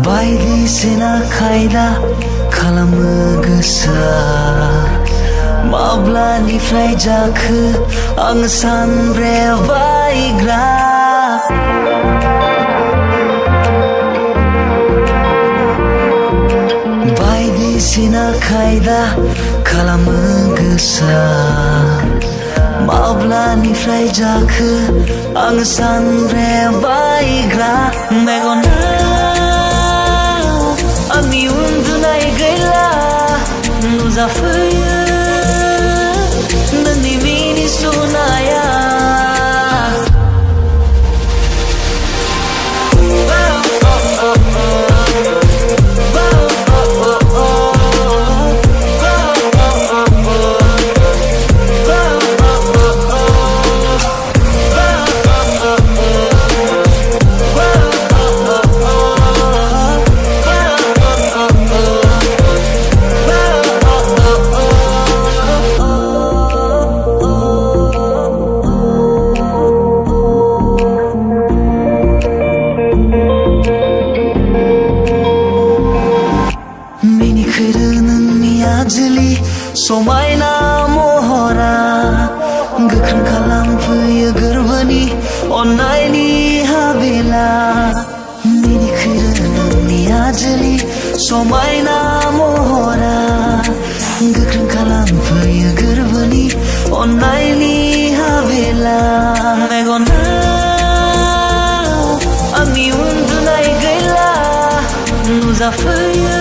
बायदिसिना खायदा खालामो गोसोआ माब्लानिफ्राय जाखो आं सानब्रेबायग्रा बायदिसिना खायदा खालामो गोसोआ माब्लानिफ्राय जाखो आं सानब्रेबायग्रा मेगनाव आंनि उन्दुनाय गैला नुजाफैयो नोंनि मिनिसुनाया जोलि समायना महरा गोख्रों खालामफैयो गोरबोनि अननायनि हाबिला मिनिखैरो नोंनि आजोलि समायना महरा गोख्रों खालामफैयो गोरबोनि अननायनि हाबिला मेगनाव आंनि उन्दुनाय गैला नुजाफैयो